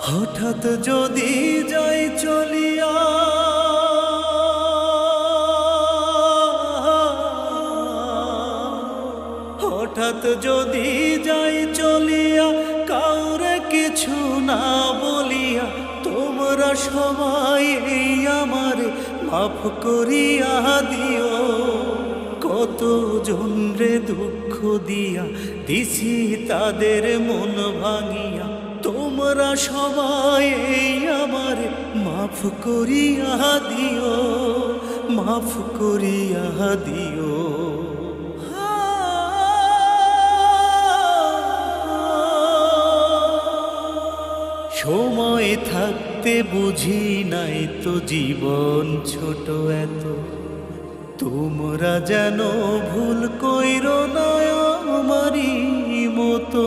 হঠাৎ যদি যাই চলিয়া, হঠাৎ যদি যাই চলিয়া, কাউরে কিছু না বলিয়া, তোমরা সবাই এই আমারে মাফ করিয়া দিও। কত জনরে দুঃখ দিয়া দিছি তাদের মন ভাঙিয়া, তোমরা সবাই এই আমারে মাফ করিয়া দিও, মাফ করিয়া দিও। সময় থাকতে বুঝি নাই তো জীবন ছোট এত, তোমরা যেন ভুল কইরো না আমারই মতো।